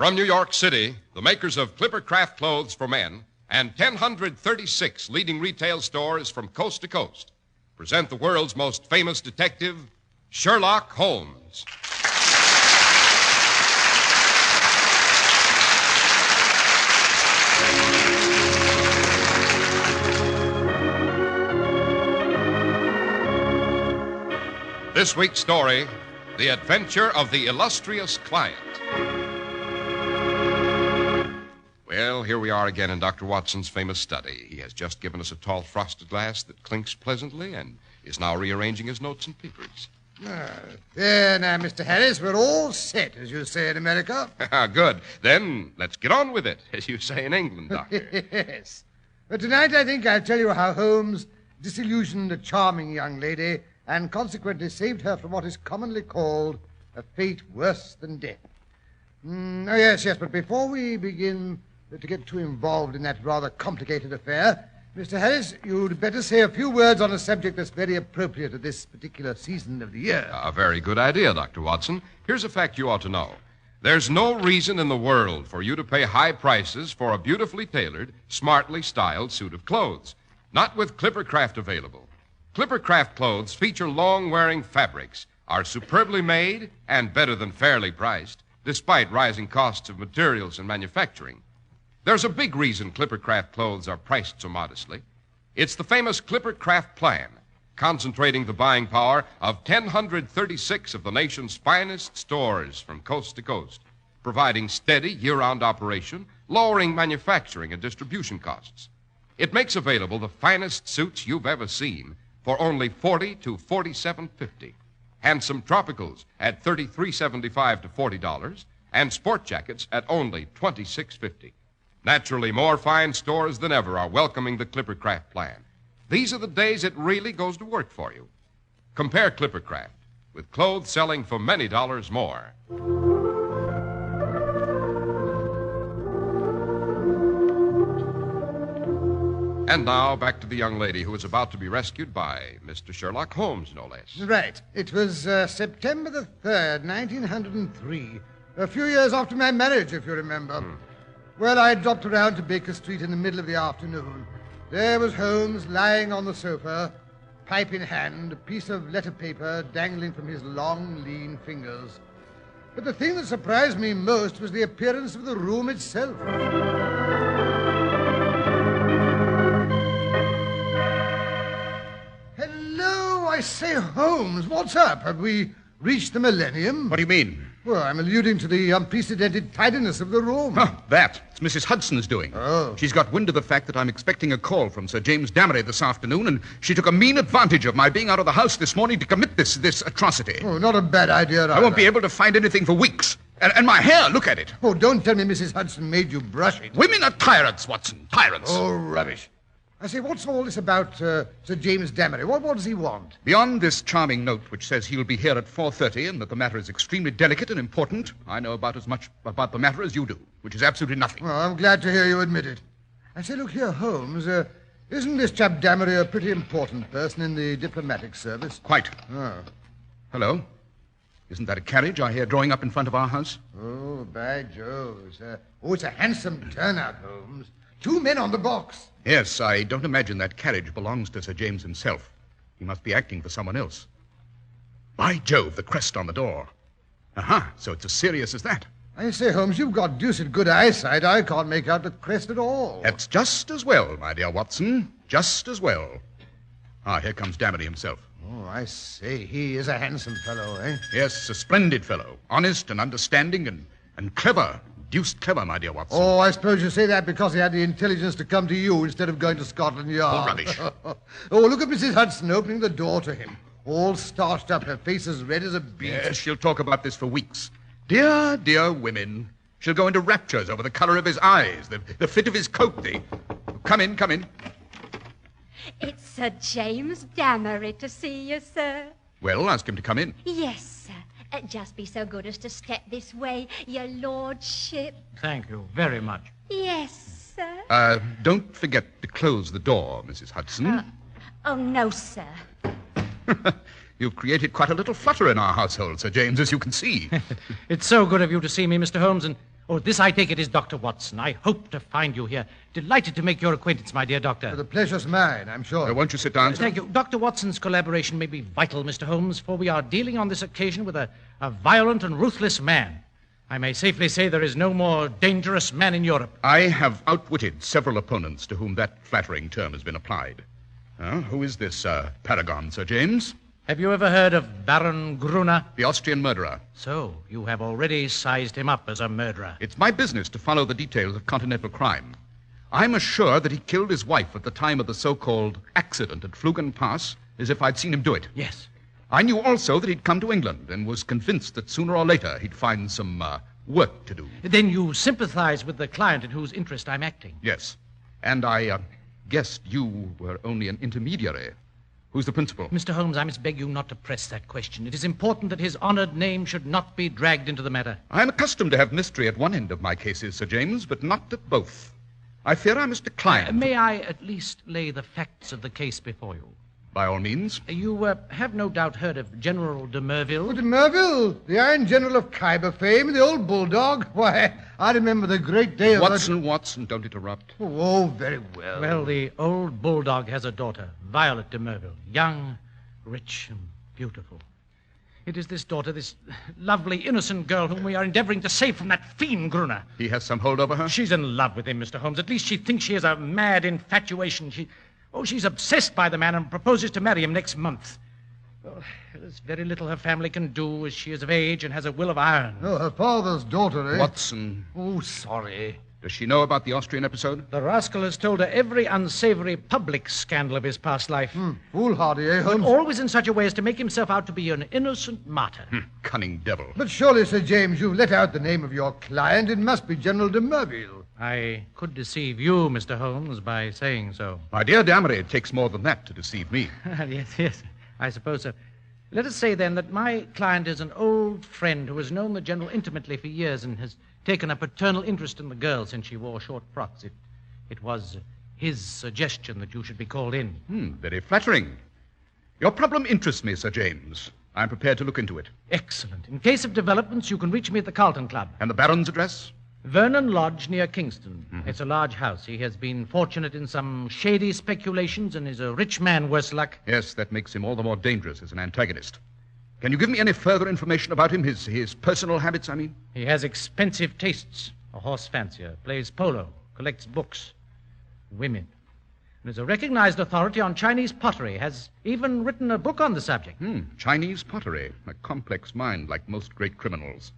From New York City, the makers of Clippercraft clothes for men and 1,036 leading retail stores from coast to coast present the world's most famous detective, Sherlock Holmes. This week's story, The Adventure of the Illustrious Client. Well, here we are again in Dr. Watson's famous study. He has just given us a tall frosted glass that clinks pleasantly and is now rearranging his notes and papers. There now, Mr. Harris, we're all set, as you say in America. Good. Then let's get on with it, as you say in England, Doctor. Yes. But tonight I think I'll tell you how Holmes disillusioned a charming young lady and consequently saved her from what is commonly called a fate worse than death. Oh, yes, but before we begin to get too involved in that rather complicated affair, Mr. Harris, you'd better say a few words on a subject that's very appropriate at this particular season of the year. A very good idea, Dr. Watson. Here's a fact you ought to know. There's no reason in the world for you to pay high prices for a beautifully tailored, smartly styled suit of clothes. Not with Clippercraft available. Clippercraft clothes feature long-wearing fabrics, are superbly made, and better than fairly priced, despite rising costs of materials and manufacturing. There's a big reason Clippercraft clothes are priced so modestly. It's the famous Clippercraft plan, concentrating the buying power of 1,036 of the nation's finest stores from coast to coast, providing steady year-round operation, lowering manufacturing and distribution costs. It makes available the finest suits you've ever seen for only $40 to $47.50. Handsome tropicals at $33.75 to $40, and sport jackets at only $26.50. Naturally, more fine stores than ever are welcoming the Clippercraft plan. These are the days it really goes to work for you. Compare Clippercraft with clothes selling for many dollars more. And now, back to the young lady who is about to be rescued by Mr. Sherlock Holmes, no less. Right. It was September the 3rd, 1903, a few years after my marriage, if you remember. Well, I dropped around to Baker Street in the middle of the afternoon. There was Holmes lying on the sofa, pipe in hand, a piece of letter paper dangling from his long, lean fingers. But the thing that surprised me most was the appearance of the room itself. Hello, I say, Holmes, what's up? Have we reached the millennium? What do you mean? Well, I'm alluding to the unprecedented tidiness of the room. Oh, that. It's Mrs. Hudson's doing. Oh. She's got wind of the fact that I'm expecting a call from Sir James Damery this afternoon, and she took a mean advantage of my being out of the house this morning to commit this atrocity. Oh, not a bad idea, either. I won't be able to find anything for weeks. And my hair, look at it. Oh, don't tell me Mrs. Hudson made you brush it. Women are tyrants, Watson. Tyrants. Oh, rubbish. I say, what's all this about Sir James Damery? What does he want? Beyond this charming note which says he'll be here at 4:30 and that the matter is extremely delicate and important, I know about as much about the matter as you do, which is absolutely nothing. Well, I'm glad to hear you admit it. I say, look here, Holmes, isn't this chap Damery a pretty important person in the diplomatic service? Quite. Oh. Hello? Isn't that a carriage I hear drawing up in front of our house? Oh, by Jove. It's a handsome turnout, Holmes. 2 men on the box. Yes, I don't imagine that carriage belongs to Sir James himself. He must be acting for someone else. By Jove, the crest on the door. Aha, so it's as serious as that. I say, Holmes, you've got deuced good eyesight. I can't make out the crest at all. That's just as well, my dear Watson. Just as well. Ah, here comes Damery himself. Oh, I say, he is a handsome fellow, eh? Yes, a splendid fellow. Honest and understanding and clever. Deuced clever, my dear Watson. Oh, I suppose you say that because he had the intelligence to come to you instead of going to Scotland Yard. Oh, rubbish. Oh, look at Mrs. Hudson opening the door to him. All starched up, her face as red as a beet. Yes, she'll talk about this for weeks. Dear, dear women. She'll go into raptures over the color of his eyes, the fit of his coat, Come in, come in. It's Sir James Damery to see you, sir. Well, ask him to come in. Yes, sir. Just be so good as to step this way, your lordship. Thank you very much. Yes, sir. Don't forget to close the door, Mrs. Hudson. Oh, no, sir. You've created quite a little flutter in our household, Sir James, as you can see. It's so good of you to see me, Mr. Holmes, and Oh, this, I take it, is Dr. Watson. I hope to find you here. Delighted to make your acquaintance, my dear doctor. The pleasure's mine, I'm sure. Won't you sit down, sir? Thank you. Dr. Watson's collaboration may be vital, Mr. Holmes, for we are dealing on this occasion with a violent and ruthless man. I may safely say there is no more dangerous man in Europe. I have outwitted several opponents to whom that flattering term has been applied. Who is this paragon, Sir James? Have you ever heard of Baron Gruner? The Austrian murderer. So, you have already sized him up as a murderer. It's my business to follow the details of continental crime. I'm as sure that he killed his wife at the time of the so-called accident at Flugen Pass as if I'd seen him do it. Yes. I knew also that he'd come to England and was convinced that sooner or later he'd find some work to do. Then you sympathize with the client in whose interest I'm acting? Yes. And I guessed you were only an intermediary. Who's the principal? Mr. Holmes, I must beg you not to press that question. It is important that his honored name should not be dragged into the matter. I'm accustomed to have mystery at one end of my cases, Sir James, but not at both. I fear I must decline. May I at least lay the facts of the case before you? By all means. You have no doubt heard of General de Merville? Oh, de Merville, the Iron General of Khyber fame, the old bulldog. Why, I remember the great day of... Watson, don't interrupt. Oh, very well. Well, the old bulldog has a daughter, Violet de Merville, young, rich, and beautiful. It is this daughter, this lovely, innocent girl whom we are endeavoring to save from that fiend Gruner. He has some hold over her? She's in love with him, Mr. Holmes. At least she thinks she has a mad infatuation. She's obsessed by the man and proposes to marry him next month. Well, there's very little her family can do, as she is of age and has a will of iron. Oh, her father's daughter, eh? Watson. Oh, sorry. Does she know about the Austrian episode? The rascal has told her every unsavory public scandal of his past life. Foolhardy, eh, Holmes? Always in such a way as to make himself out to be an innocent martyr. Cunning devil. But surely, Sir James, you've let out the name of your client. It must be General de Merville. I could deceive you, Mr. Holmes, by saying so. My dear Damery, it takes more than that to deceive me. Yes, I suppose so. Let us say, then, that my client is an old friend who has known the General intimately for years and has taken a paternal interest in the girl since she wore short frocks. It was his suggestion that you should be called in. Very flattering. Your problem interests me, Sir James. I'm prepared to look into it. Excellent. In case of developments, you can reach me at the Carlton Club. And the Baron's address? Vernon Lodge near Kingston. It's a large house. He has been fortunate in some shady speculations and is a rich man, worse luck. Yes, that makes him all the more dangerous as an antagonist. Can you give me any further information about him, his personal habits, I mean? He has expensive tastes. A horse fancier, plays polo, collects books, women. And is a recognized authority on Chinese pottery, has even written a book on the subject. Chinese pottery, a complex mind like most great criminals.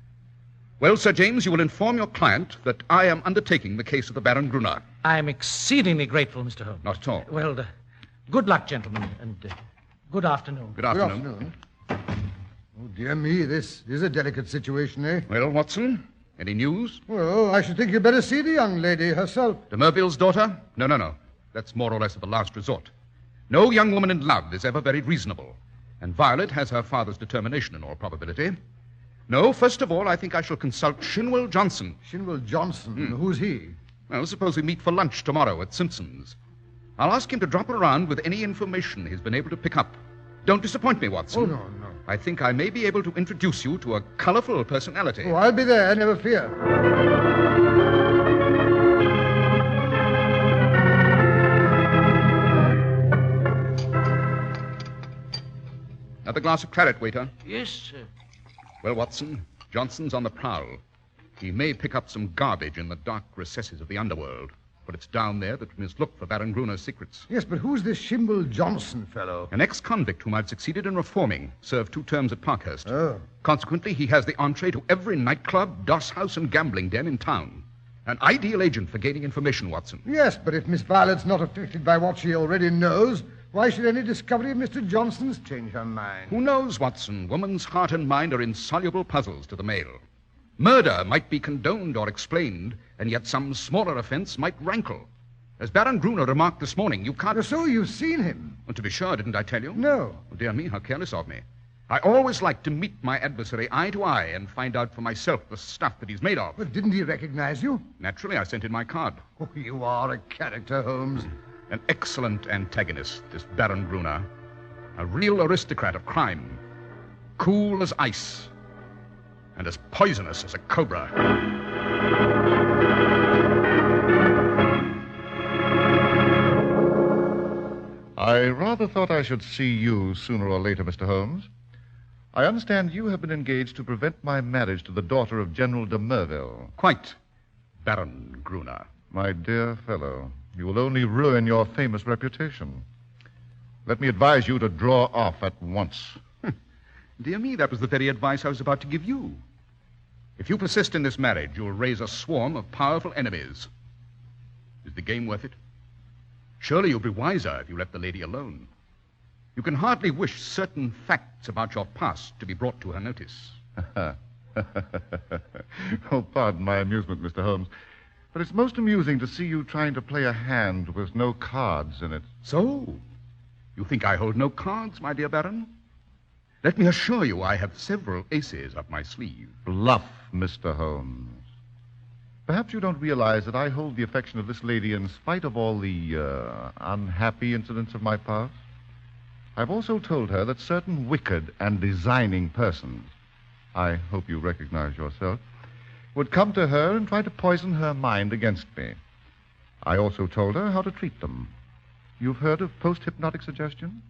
Well, Sir James, you will inform your client that I am undertaking the case of the Baron Gruner. I am exceedingly grateful, Mr. Holmes. Not at all. Well, good luck, gentlemen, and good afternoon. Good afternoon. Oh, dear me, this is a delicate situation, eh? Well, Watson, any news? Well, I should think you'd better see the young lady herself. De Merville's daughter? No. That's more or less of a last resort. No young woman in love is ever very reasonable. And Violet has her father's determination in all probability. No, first of all, I think I shall consult Shinwell Johnson. Shinwell Johnson? Who's he? Well, suppose we meet for lunch tomorrow at Simpson's. I'll ask him to drop around with any information he's been able to pick up. Don't disappoint me, Watson. Oh, no. I think I may be able to introduce you to a colorful personality. Oh, I'll be there, never fear. Another glass of claret, waiter. Yes, sir. Well, Watson, Johnson's on the prowl. He may pick up some garbage in the dark recesses of the underworld, but it's down there that we must look for Baron Gruner's secrets. Yes, but who's this Shinwell Johnson fellow? An ex-convict whom I've succeeded in reforming, served 2 terms at Parkhurst. Oh. Consequently, he has the entree to every nightclub, doss house, and gambling den in town. An ideal agent for gaining information, Watson. Yes, but if Miss Violet's not affected by what she already knows, why should any discovery of Mr. Johnson's change her mind? Who knows, Watson? Woman's heart and mind are insoluble puzzles to the male. Murder might be condoned or explained, and yet some smaller offense might rankle. As Baron Gruner remarked this morning, you can't... So you've seen him? Well, to be sure, didn't I tell you? No. Oh, dear me, how careless of me. I always like to meet my adversary eye to eye and find out for myself the stuff that he's made of. But didn't he recognize you? Naturally, I sent in my card. Oh, you are a character, Holmes. An excellent antagonist, this Baron Gruner. A real aristocrat of crime. Cool as ice. And as poisonous as a cobra. I rather thought I should see you sooner or later, Mr. Holmes. I understand you have been engaged to prevent my marriage to the daughter of General de Merville. Quite, Baron Gruner. My dear fellow, you will only ruin your famous reputation. Let me advise you to draw off at once. Dear me, that was the very advice I was about to give you. If you persist in this marriage, you'll raise a swarm of powerful enemies. Is the game worth it? Surely you'll be wiser if you let the lady alone. You can hardly wish certain facts about your past to be brought to her notice. Oh, pardon my amusement, Mr. Holmes. But it's most amusing to see you trying to play a hand with no cards in it. So, you think I hold no cards, my dear Baron? Let me assure you I have several aces up my sleeve. Bluff, Mr. Holmes. Perhaps you don't realize that I hold the affection of this lady in spite of all the unhappy incidents of my past. I've also told her that certain wicked and designing persons, I hope you recognize yourself, would come to her and try to poison her mind against me. I also told her how to treat them. You've heard of post-hypnotic suggestion?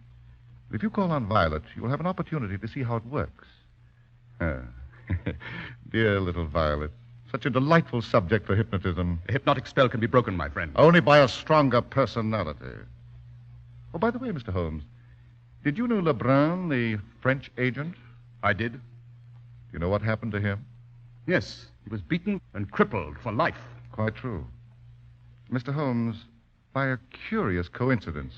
If you call on Violet, you'll have an opportunity to see how it works. Dear little Violet. Such a delightful subject for hypnotism. The hypnotic spell can be broken, my friend. Only by a stronger personality. Oh, by the way, Mr. Holmes, did you know Lebrun, the French agent? I did. Do you know what happened to him? Yes, he was beaten and crippled for life. Quite true. Mr. Holmes, by a curious coincidence,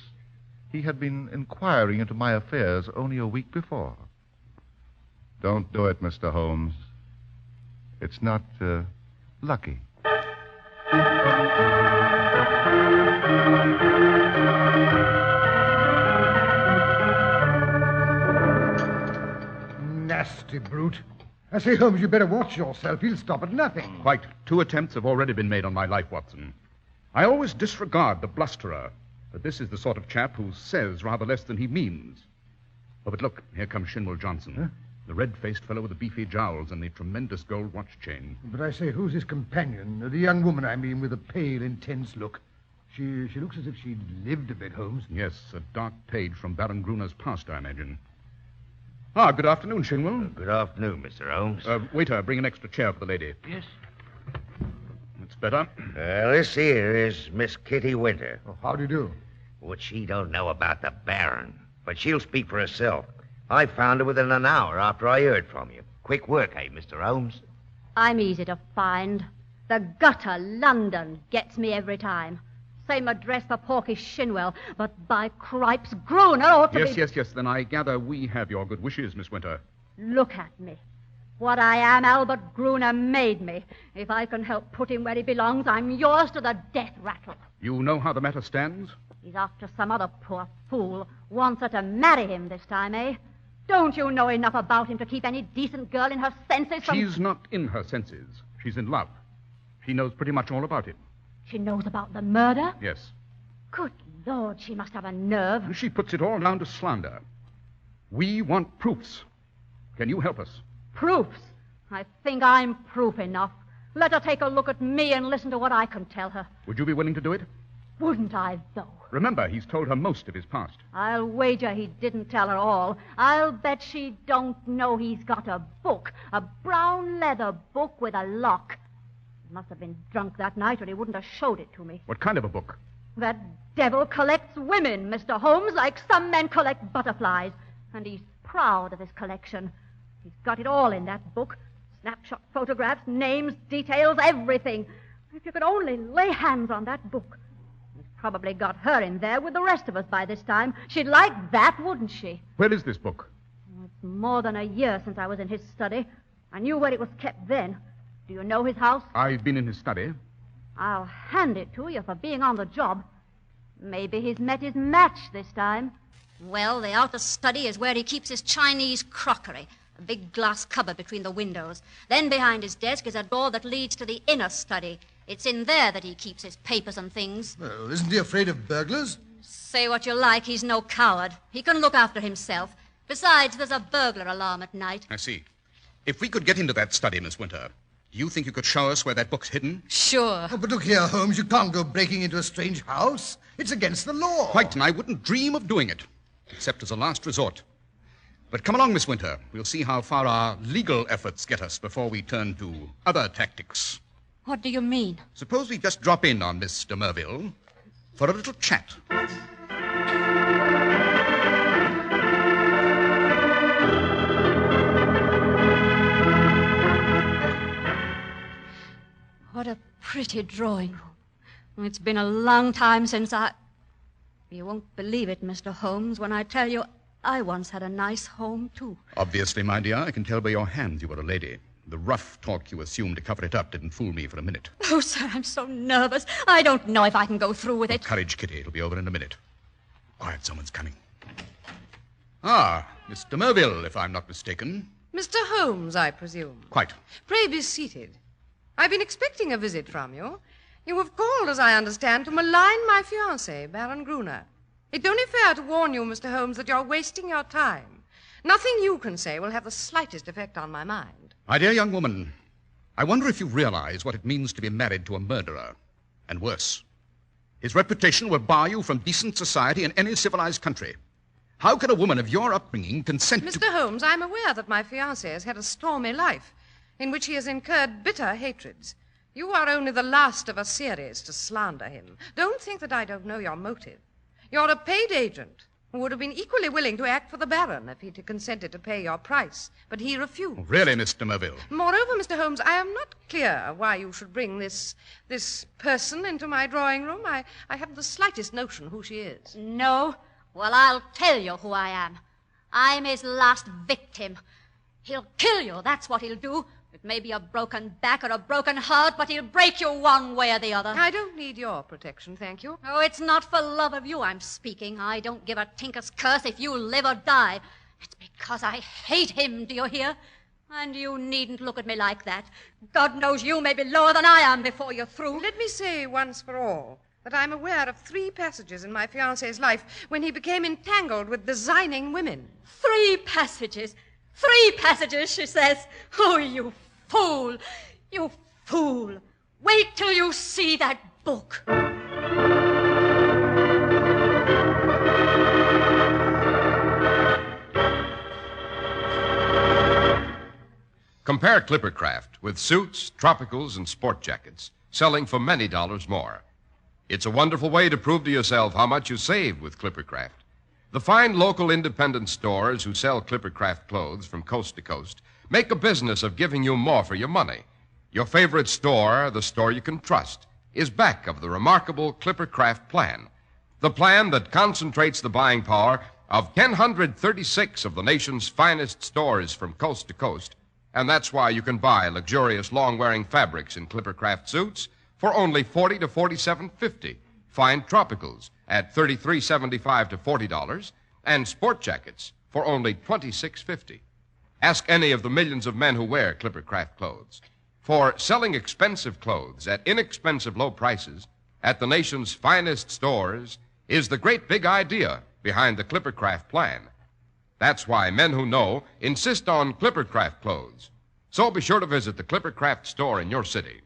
he had been inquiring into my affairs only a week before. Don't do it, Mr. Holmes. It's not, lucky. Nasty brute. I say, Holmes, you better watch yourself. He'll stop at nothing. Quite. 2 attempts have already been made on my life, Watson. I always disregard the blusterer, but this is the sort of chap who says rather less than he means. Oh, but look, here comes Shinwell Johnson. Huh? The red-faced fellow with the beefy jowls and the tremendous gold watch chain. But I say, who's his companion? The young woman, I mean, with a pale, intense look. She looks as if she'd lived a bit, Holmes. Yes, a dark page from Baron Gruner's past, I imagine. Ah, good afternoon, Shinwell. Good afternoon, Mr. Holmes. Waiter, bring an extra chair for the lady. Yes. That's better. This here is Miss Kitty Winter. Oh, how do you do? What she don't know about the Baron, but she'll speak for herself. I found her within an hour after I heard from you. Quick work, eh, Mr. Holmes? I'm easy to find. The gutter, London, gets me every time. Same address for Porky Shinwell, but by cripes, Gruner ought to be... Yes. Then I gather we have your good wishes, Miss Winter. Look at me. What I am, Albert Gruner made me. If I can help put him where he belongs, I'm yours to the death rattle. You know how the matter stands? He's after some other poor fool. Wants her to marry him this time, eh? Don't you know enough about him to keep any decent girl in her senses from... She's not in her senses. She's in love. She knows pretty much all about him. She knows about the murder? Yes. Good Lord, she must have a nerve. And she puts it all down to slander. We want proofs. Can you help us? Proofs? I think I'm proof enough. Let her take a look at me and listen to what I can tell her. Would you be willing to do it? Wouldn't I, though? Remember, he's told her most of his past. I'll wager he didn't tell her all. I'll bet she don't know he's got a book. A brown leather book with a lock. He must have been drunk that night or he wouldn't have showed it to me. What kind of a book? That devil collects women, Mr. Holmes, like some men collect butterflies. And he's proud of his collection. He's got it all in that book. Snapshot photographs, names, details, everything. If you could only lay hands on that book. He's probably got her in there with the rest of us by this time. She'd like that, wouldn't she? Where is this book? It's more than a year since I was in his study. I knew where it was kept then. Do you know his house? I've been in his study. I'll hand it to you for being on the job. Maybe he's met his match this time. Well, the outer study is where he keeps his Chinese crockery. A big glass cupboard between the windows. Then behind his desk is a door that leads to the inner study. It's in there that he keeps his papers and things. Well, isn't he afraid of burglars? Say what you like, he's no coward. He can look after himself. Besides, there's a burglar alarm at night. I see. If we could get into that study, Miss Winter, Do you think you could show us where that book's hidden? Sure. Oh, but look here, Holmes, you can't go breaking into a strange house. It's against the law. Quite, and I wouldn't dream of doing it, except as a last resort. But come along, Miss Winter. We'll see how far our legal efforts get us before we turn to other tactics. What do you mean? Suppose we just drop in on Miss de Merville for a little chat. What a pretty drawing room. It's been a long time since You won't believe it, Mr. Holmes, when I tell you I once had a nice home, too. Obviously, my dear, I can tell by your hands you were a lady. The rough talk you assumed to cover it up didn't fool me for a minute. Oh, sir, I'm so nervous. I don't know if I can go through with it. Courage, Kitty. It'll be over in a minute. Quiet, someone's coming. Ah, Miss de Merville, if I'm not mistaken. Mr. Holmes, I presume. Quite. Pray be seated. I've been expecting a visit from you. You have called, as I understand, to malign my fiancé, Baron Gruner. It's only fair to warn you, Mr. Holmes, that you're wasting your time. Nothing you can say will have the slightest effect on my mind. My dear young woman, I wonder if you realize what it means to be married to a murderer. And worse. His reputation will bar you from decent society in any civilized country. How can a woman of your upbringing consent to... Mr. Holmes, I'm aware that my fiancé has had a stormy life in which he has incurred bitter hatreds. You are only the last of a series to slander him. Don't think that I don't know your motive. You're a paid agent who would have been equally willing to act for the Baron if he'd consented to pay your price, but he refused. Oh, really, Miss de Merville? Moreover, Mr. Holmes, I am not clear why you should bring this person into my drawing room. I haven't the slightest notion who she is. No? Well, I'll tell you who I am. I'm his last victim. He'll kill you, that's what he'll do. It may be a broken back or a broken heart, but he'll break you one way or the other. I don't need your protection, thank you. Oh, it's not for love of you I'm speaking. I don't give a tinker's curse if you live or die. It's because I hate him, do you hear? And you needn't look at me like that. God knows you may be lower than I am before you're through. Let me say once for all that I'm aware of 3 passages in my fiancé's life when he became entangled with designing women. 3 passages? 3 passages, she says. Oh, you fool. You fool. Wait till you see that book. Compare Clippercraft with suits, tropicals, and sport jackets, selling for many dollars more. It's a wonderful way to prove to yourself how much you saved with Clippercraft. The fine local independent stores who sell Clippercraft clothes from coast to coast make a business of giving you more for your money. Your favorite store, the store you can trust, is back of the remarkable Clippercraft plan. The plan that concentrates the buying power of 1,036 of the nation's finest stores from coast to coast, and that's why you can buy luxurious long-wearing fabrics in Clippercraft suits for only $40 to $47.50, fine tropicals at $33.75 to $40, and sport jackets for only $26.50. Ask any of the millions of men who wear Clippercraft clothes. For selling expensive clothes at inexpensive low prices at the nation's finest stores is the great big idea behind the Clippercraft plan. That's why men who know insist on Clippercraft clothes. So be sure to visit the Clippercraft store in your city.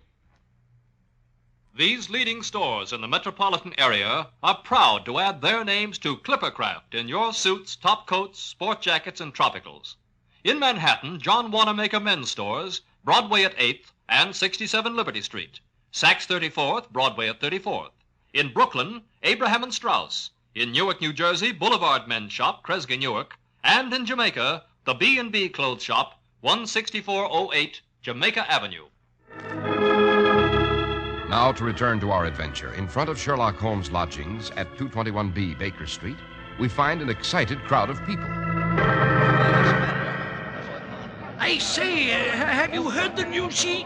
These leading stores in the metropolitan area are proud to add their names to Clippercraft in your suits, top coats, sport jackets, and tropicals. In Manhattan, John Wanamaker Men's Stores, Broadway at 8th and 67 Liberty Street. Saks 34th, Broadway at 34th. In Brooklyn, Abraham and Strauss. In Newark, New Jersey, Boulevard Men's Shop, Kresge, Newark. And in Jamaica, the B&B Clothes Shop, 16408 Jamaica Avenue. Now to return to our adventure. In front of Sherlock Holmes' lodgings at 221B Baker Street, we find an excited crowd of people. I say, have you heard the news, she?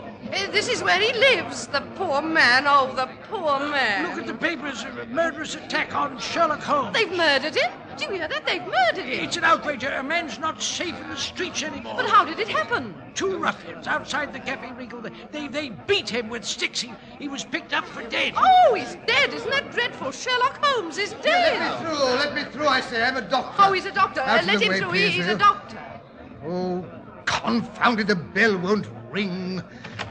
This is where he lives, the poor man. Oh, the poor man. Look at the papers. A murderous attack on Sherlock Holmes. They've murdered him? Do you hear that? They've murdered him. It's an outrage. A man's not safe in the streets anymore. But how did it happen? 2 ruffians outside the Cafe Regal. They beat him with sticks. He was picked up for dead. Oh, he's dead. Isn't that dreadful? Sherlock Holmes is dead. Let me through, I say. I'm a doctor. Oh, he's a doctor. Out of Let the him way, through. please, He's will a you? doctor. Oh, confound it, the bell won't ring.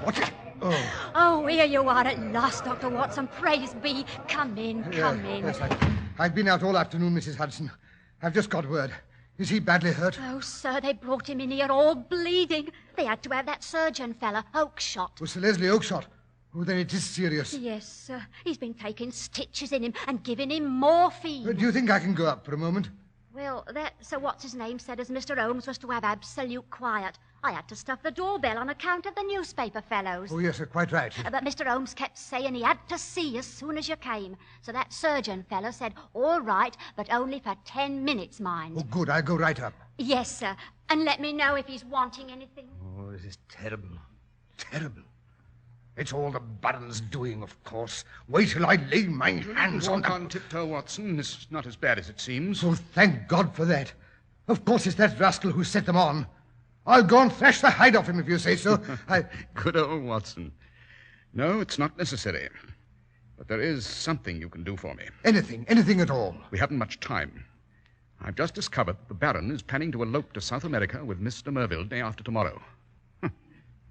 What's it? Oh. Oh, here you are at last, Dr. Watson. Praise be. Come in, come in. Yes, I've been out all afternoon, Mrs. Hudson. I've just got word. Is he badly hurt? Oh, sir, they brought him in here all bleeding. They had to have that surgeon fella, Oakshot. Oh, Sir Leslie Oakshot. Oh, then it is serious. Yes, sir. He's been taking stitches in him and giving him morphine. Do you think I can go up for a moment? Well, that Sir What's-his-name said as Mr. Holmes was to have absolute quiet. I had to stuff the doorbell on account of the newspaper fellows. Oh, yes, quite right. But Mr. Holmes kept saying he had to see you as soon as you came. So that surgeon fellow said, all right, but only for 10 minutes, mind. Oh, good. I'll go right up. Yes, sir. And let me know if he's wanting anything. Oh, this is terrible. Terrible. It's all the Baron's doing, of course. Wait till I lay my hands on Walk on tiptoe, Watson. It's not as bad as it seems. Oh, thank God for that. Of course it's that rascal who set them on. I'll go and thrash the hide off him if you say so. Good old Watson. No, it's not necessary. But there is something you can do for me. Anything at all. We haven't much time. I've just discovered that the Baron is planning to elope to South America with Mr. Merville day after tomorrow.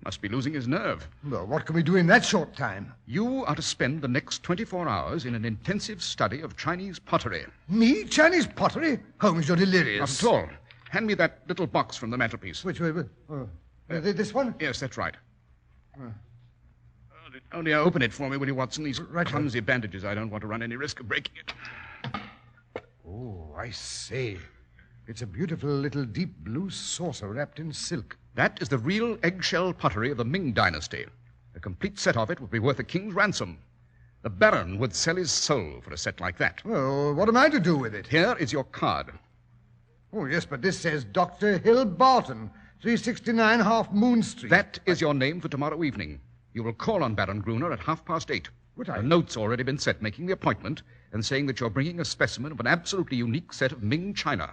Must be losing his nerve. Well, what can we do in that short time? You are to spend the next 24 hours in an intensive study of Chinese pottery. Me? Chinese pottery? Holmes, you're delirious. Not at all. Hand me that little box from the mantelpiece. Which way? This one? Yes, that's right. Only open it for me, will you, Watson? These clumsy bandages. I don't want to run any risk of breaking it. Oh, I say. It's a beautiful little deep blue saucer wrapped in silk. That is the real eggshell pottery of the Ming dynasty. A complete set of it would be worth a king's ransom. The Baron would sell his soul for a set like that. Well, what am I to do with it? Here is your card. Oh, yes, but this says Dr. Hill Barton, 369 Half Moon Street. That is your name for tomorrow evening. You will call on Baron Gruner at 8:30. A note's already been set making the appointment and saying that you're bringing a specimen of an absolutely unique set of Ming china.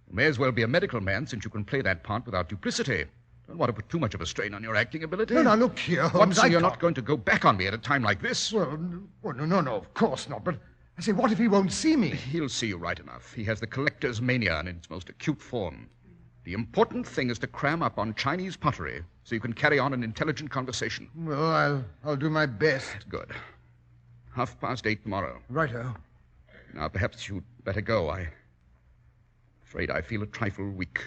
You may as well be a medical man since you can play that part without duplicity. Don't want to put too much of a strain on your acting ability. No, look here, Holmes. Watson, you're not going to go back on me at a time like this. Well, no, of course not. But I say, what if he won't see me? He'll see you right enough. He has the collector's mania in its most acute form. The important thing is to cram up on Chinese pottery so you can carry on an intelligent conversation. Well, I'll do my best. Good. 8:30 tomorrow. Righto. Now, perhaps you'd better go. I'm afraid I feel a trifle weak.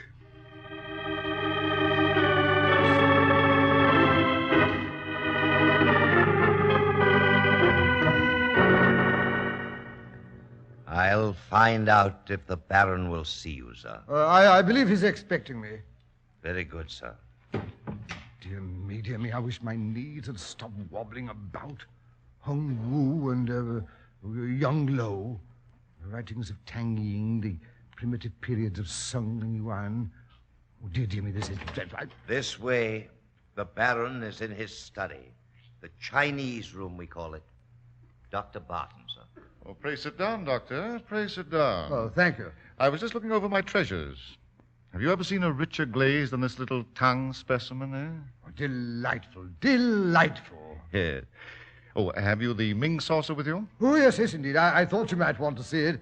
I'll find out if the Baron will see you, sir. I believe he's expecting me. Very good, sir. Dear me, I wish my knees had stopped wobbling about. Hung Wu and Young Lo, the writings of Tang Ying, the primitive periods of Sung and Yuan. Oh, dear me, this is dreadful. This way, the Baron is in his study. The Chinese room, we call it. Dr. Barton, sir. Oh, pray sit down, Doctor. Pray sit down. Oh, thank you. I was just looking over my treasures. Have you ever seen a richer glaze than this little Tang specimen, eh? Oh, delightful. Yes. Oh, have you the Ming saucer with you? Oh, yes, indeed. I thought you might want to see it.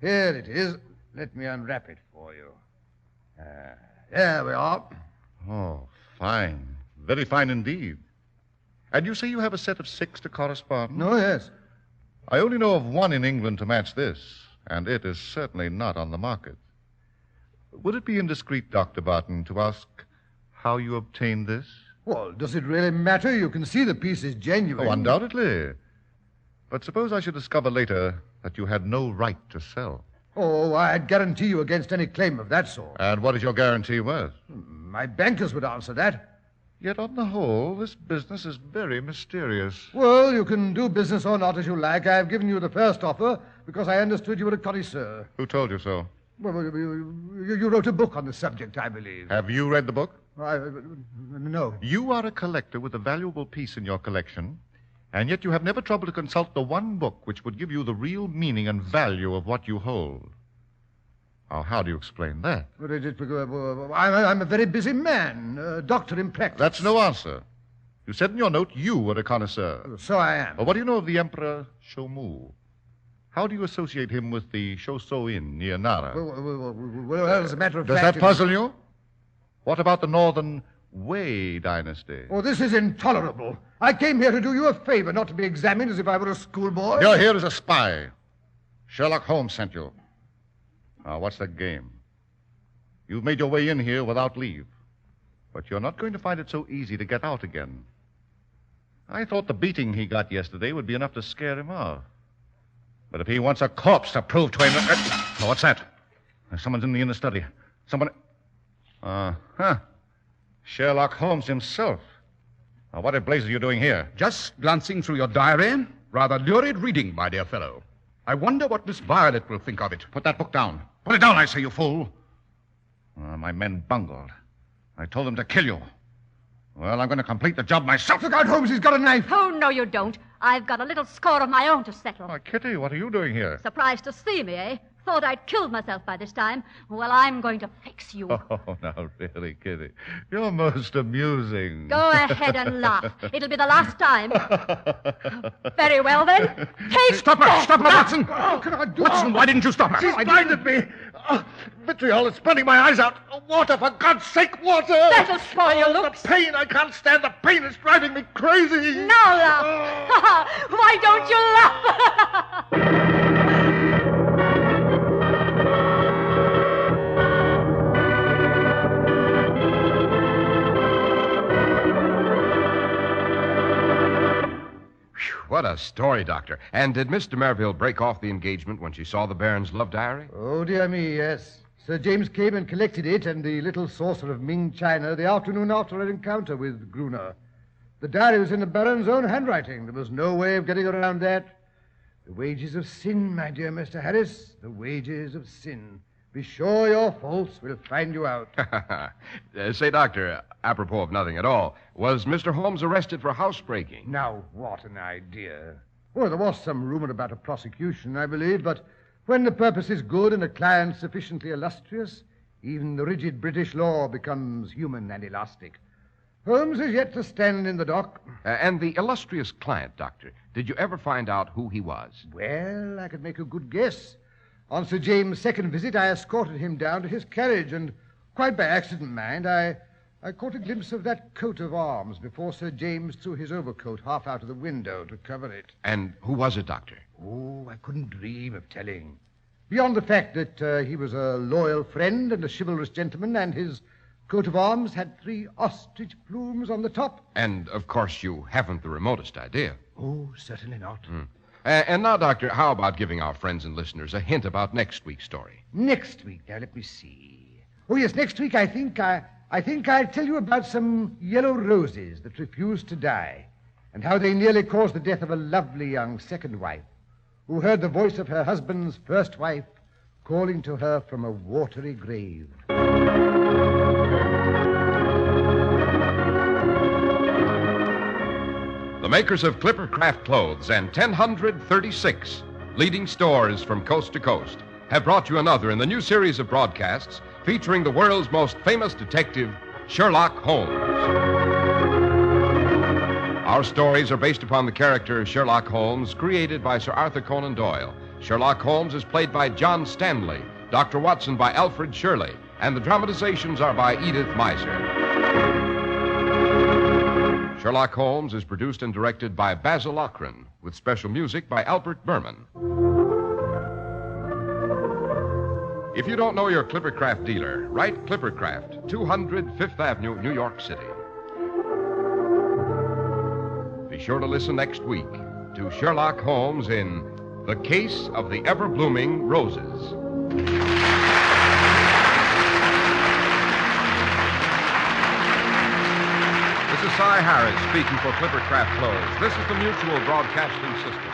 Here it is. Let me unwrap it for you. There we are. Oh, fine. Very fine indeed. And you say you have a set of 6 to correspond? Oh, yes. I only know of one in England to match this, and it is certainly not on the market. Would it be indiscreet, Dr. Barton, to ask how you obtained this? Well, does it really matter? You can see the piece is genuine. Oh, undoubtedly. But suppose I should discover later that you had no right to sell. Oh, I'd guarantee you against any claim of that sort. And what is your guarantee worth? My bankers would answer that. Yet on the whole, this business is very mysterious. Well, you can do business or not as you like. I've given you the first offer because I understood you were a connoisseur. Who told you so? Well, you wrote a book on the subject, I believe. Have you read the book? No. You are a collector with a valuable piece in your collection, and yet you have never troubled to consult the one book which would give you the real meaning and value of what you hold. Now, how do you explain that? I'm a very busy man, a doctor in practice. That's no answer. You said in your note you were a connoisseur. So I am. Well, what do you know of the Emperor Shomu? How do you associate him with the Shoso Inn near Nara? Well, as a matter of fact... Does that puzzle you? What about the northern Wei dynasty. Oh, this is intolerable. I came here to do you a favor, not to be examined as if I were a schoolboy. You're here as a spy. Sherlock Holmes sent you. Now, what's the game? You've made your way in here without leave. But you're not going to find it so easy to get out again. I thought the beating he got yesterday would be enough to scare him off. But if he wants a corpse to prove to him... Oh, what's that? Someone's in the inner study. Someone... Sherlock Holmes himself. Now, what in blazes are you doing here? Just glancing through your diary. Rather lurid reading, my dear fellow. I wonder what Miss Violet will think of it. Put that book down. Put it down, I say, you fool. My men bungled. I told them to kill you. Well, I'm going to complete the job myself. Look out, Holmes, he's got a knife. Oh, no, you don't. I've got a little score of my own to settle. Oh, Kitty, what are you doing here? Surprised to see me, eh? Thought I'd killed myself by this time. Well, I'm going to fix you. Oh, now, really, Kitty. You're most amusing. Go ahead and laugh. It'll be the last time. Very well, then. Take... Stop her! Stop her, Watson! What can I do? Watson, why didn't you stop her? She's blinded me. Vitriol is burning my eyes out. Water, for God's sake, water! That'll spoil your looks. The pain, I can't stand the pain. It's driving me crazy. Now laugh. Why don't you laugh? What a story, Doctor. And did Miss de Merville break off the engagement when she saw the Baron's love diary? Oh, dear me, yes. Sir James came and collected it and the little saucer of Ming china the afternoon after an encounter with Gruner. The diary was in the Baron's own handwriting. There was no way of getting around that. The wages of sin, my dear Mr. Harris, the wages of sin. Be sure your faults will find you out. Say, Doctor, apropos of nothing at all, was Mr. Holmes arrested for housebreaking? Now, what an idea. Well, there was some rumor about a prosecution, I believe, but when the purpose is good and the client sufficiently illustrious, even the rigid British law becomes human and elastic. Holmes is yet to stand in the dock. And the illustrious client, Doctor, did you ever find out who he was? Well, I could make a good guess. On Sir James' second visit, I escorted him down to his carriage, and quite by accident, mind, I caught a glimpse of that coat of arms before Sir James threw his overcoat half out of the window to cover it. And who was it, Doctor? Oh, I couldn't dream of telling. Beyond the fact that he was a loyal friend and a chivalrous gentleman, and his coat of arms had 3 ostrich plumes on the top. And, of course, you haven't the remotest idea. Oh, certainly not. And now, Doctor, how about giving our friends and listeners a hint about next week's story? Next week, now let me see. Oh, yes, next week I think I'll tell you about some yellow roses that refused to die, and how they nearly caused the death of a lovely young second wife, who heard the voice of her husband's first wife calling to her from a watery grave. The makers of Clippercraft Clothes and 1036 leading stores from coast to coast have brought you another in the new series of broadcasts featuring the world's most famous detective, Sherlock Holmes. Our stories are based upon the character Sherlock Holmes, created by Sir Arthur Conan Doyle. Sherlock Holmes is played by John Stanley, Dr. Watson by Alfred Shirley, and the dramatizations are by Edith Meiser. Sherlock Holmes is produced and directed by Basil Lochran, with special music by Albert Berman. If you don't know your Clippercraft dealer, write Clippercraft, 200 Fifth Avenue, New York City. Be sure to listen next week to Sherlock Holmes in The Case of the Ever-Blooming Roses. This is Cy Harris speaking for Clippercraft Clothes. This is the Mutual Broadcasting System.